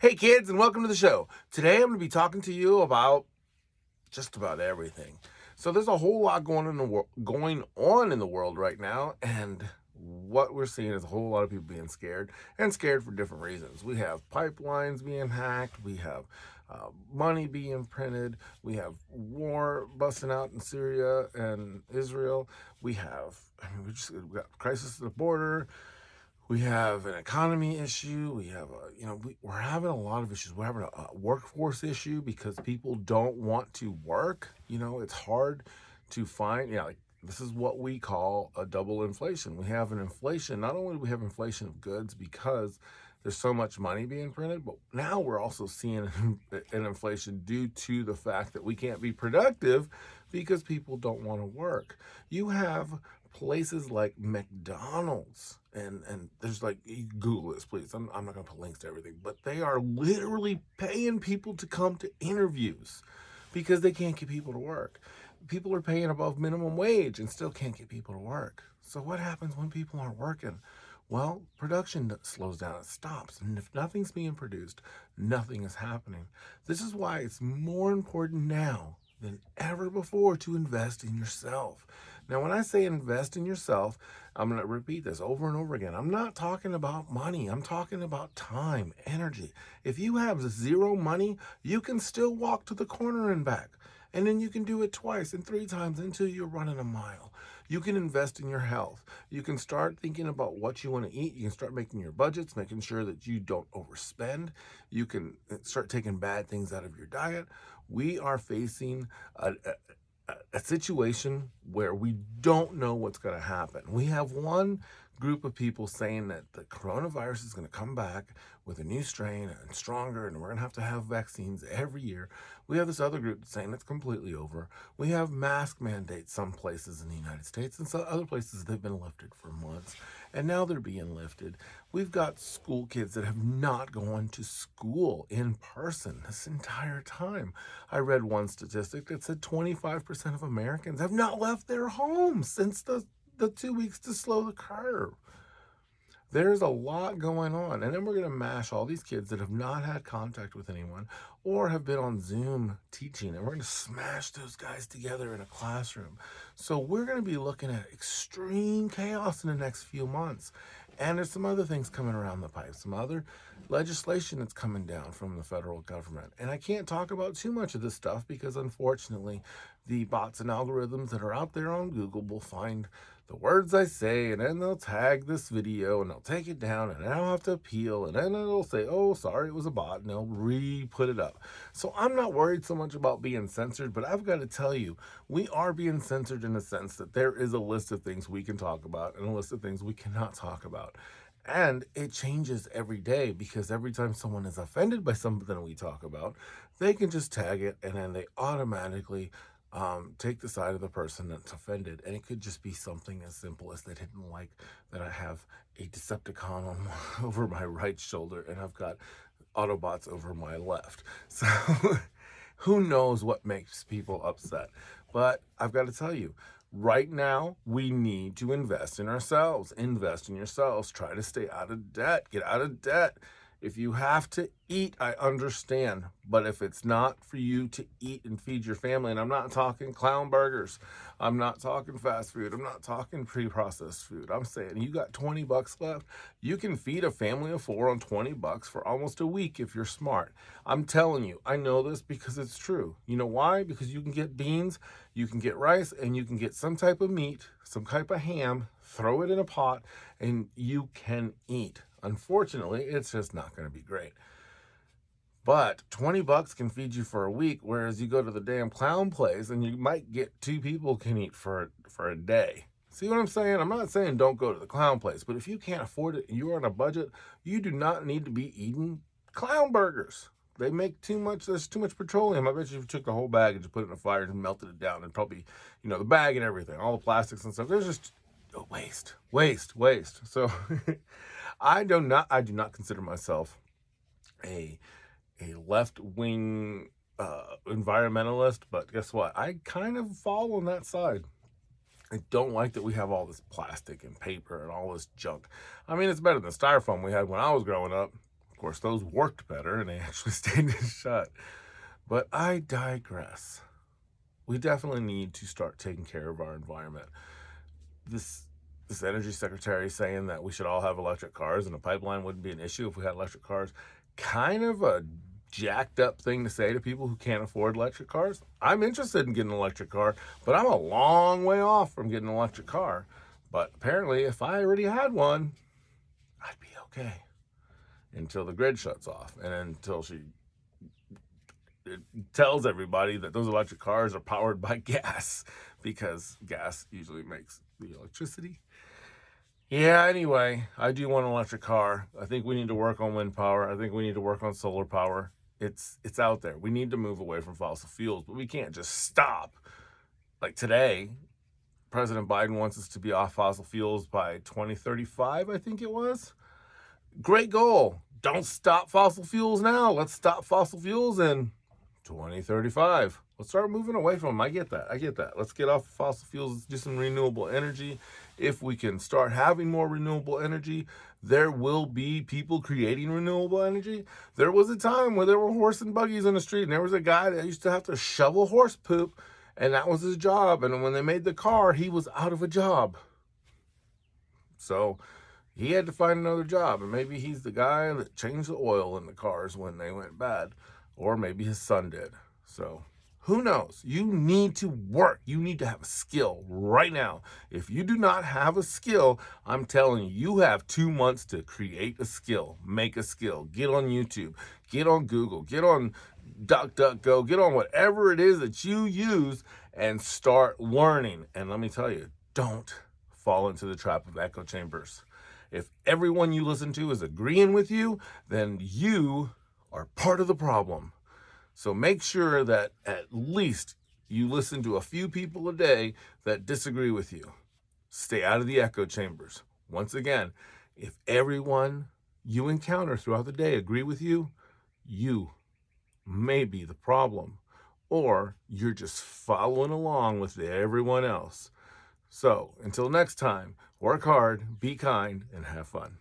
Hey kids, and welcome to the show. Today I'm going to be talking to you about just about everything. So there's a whole lot going on in the world right now, and what we're seeing is a whole lot of people being scared, and scared for different reasons. We have pipelines being hacked, we have money being printed, we have war busting out in Syria and Israel. We got crisis at the border. We have an economy issue. We have we're having a lot of issues. We're having a workforce issue because people don't want to work. It's hard to find, like this is what we call a double inflation. We have an inflation. Not only do we have inflation of goods because there's so much money being printed, but now we're also seeing an inflation due to the fact that we can't be productive because people don't want to work. You have places like McDonald's, and there's like, you Google this please. I'm not gonna put links to everything, but they are literally paying people to come to interviews because they can't get people to work. People are paying above minimum wage and still can't get people to work. So what happens when people aren't working? Well, production slows down, it stops. And if nothing's being produced, nothing is happening. This is why it's more important now than ever before to invest in yourself. Now, when I say invest in yourself, I'm going to repeat this over and over again. I'm not talking about money. I'm talking about time, energy. If you have zero money, you can still walk to the corner and back. And then you can do it twice and three times until you're running a mile. You can invest in your health. You can start thinking about what you want to eat. You can start making your budgets, making sure that you don't overspend. You can start taking bad things out of your diet. We are facing a situation where we don't know what's going to happen. We have one group of people saying that the coronavirus is going to come back with a new strain and stronger, and we're going to have vaccines every year. We have this other group that's saying it's completely over. We have mask mandates some places in the United States, and some other places they've been lifted for months, and now they're being lifted. We've got school kids that have not gone to school in person this entire time. I read one statistic that said 25% of Americans have not left their homes since the 2 weeks to slow the curve. There's a lot going on. And then we're going to mash all these kids that have not had contact with anyone or have been on Zoom teaching, and we're going to smash those guys together in a classroom. So we're going to be looking at extreme chaos in the next few months. And there's some other things coming around the pipe, some other legislation that's coming down from the federal government. And I can't talk about too much of this stuff because, unfortunately, the bots and algorithms that are out there on Google will find the words I say, and then they'll tag this video and they'll take it down, and then I'll have to appeal, and then it'll say, oh, sorry, it was a bot, and they'll re-put it up. So I'm not worried so much about being censored, but I've got to tell you, we are being censored in the sense that there is a list of things we can talk about and a list of things we cannot talk about. And it changes every day because every time someone is offended by something we talk about, they can just tag it, and then they automatically take the side of the person that's offended. And it could just be something as simple as they didn't like that I have a Decepticon over my right shoulder and I've got Autobots over my left. So who knows what makes people upset? But I've got to tell you, right now, we need to invest in ourselves. Invest in yourselves. Try to stay out of debt. Get out of debt. If you have to eat, I understand. But if it's not for you to eat and feed your family, and I'm not talking clown burgers, I'm not talking fast food, I'm not talking pre-processed food. I'm saying you got 20 bucks left, you can feed a family of four on 20 bucks for almost a week if you're smart. I'm telling you, I know this because it's true. You know why? Because you can get beans, you can get rice, and you can get some type of meat, some type of ham, throw it in a pot, and you can eat. Unfortunately, it's just not going to be great. But 20 bucks can feed you for a week, whereas you go to the damn clown place and you might get two people can eat for a day. See what I'm saying? I'm not saying don't go to the clown place, but if you can't afford it and you're on a budget, you do not need to be eating clown burgers. They make too much, there's too much petroleum. I bet you if you took the whole bag and just put it in a fire and melted it down, and probably, the bag and everything, all the plastics and stuff, there's just waste. So I do not consider myself a left wing environmentalist, but guess what? I kind of fall on that side. I don't like that we have all this plastic and paper and all this junk. I mean, it's better than styrofoam we had when I was growing up. course, those worked better and they actually stayed shut. But I digress. We definitely need to start taking care of our environment. This energy secretary saying that we should all have electric cars and the pipeline wouldn't be an issue if we had electric cars, kind of a jacked up thing to say to people who can't afford electric cars. I'm interested in getting an electric car, but I'm a long way off from getting an electric car. But apparently, if I already had one, I'd be okay until the grid shuts off and until it tells everybody that those electric cars are powered by gas, because gas usually makes the electricity. Yeah, anyway, I do want an electric car. I think we need to work on wind power. I think we need to work on solar power. It's out there. We need to move away from fossil fuels, but we can't just stop. Like today, President Biden wants us to be off fossil fuels by 2035, I think it was. Great goal. Don't stop fossil fuels now. Let's stop fossil fuels in 2035. Let's start moving away from them. I get that. Let's get off fossil fuels. Let's do some renewable energy. If we can start having more renewable energy, there will be people creating renewable energy. There was a time where there were horse and buggies on the street, and there was a guy that used to have to shovel horse poop, and that was his job. And when they made the car, he was out of a job. So he had to find another job, and maybe he's the guy that changed the oil in the cars when they went bad, or maybe his son did. So who knows? You need to work. You need to have a skill right now. If you do not have a skill, I'm telling you, you have 2 months to create a skill, make a skill, get on YouTube, get on Google, get on DuckDuckGo, get on whatever it is that you use and start learning. And let me tell you, don't fall into the trap of echo chambers. If everyone you listen to is agreeing with you, then you are part of the problem. So make sure that at least you listen to a few people a day that disagree with you. Stay out of the echo chambers. Once again, if everyone you encounter throughout the day agree with you, you may be the problem, or you're just following along with everyone else. So until next time, work hard, be kind, and have fun.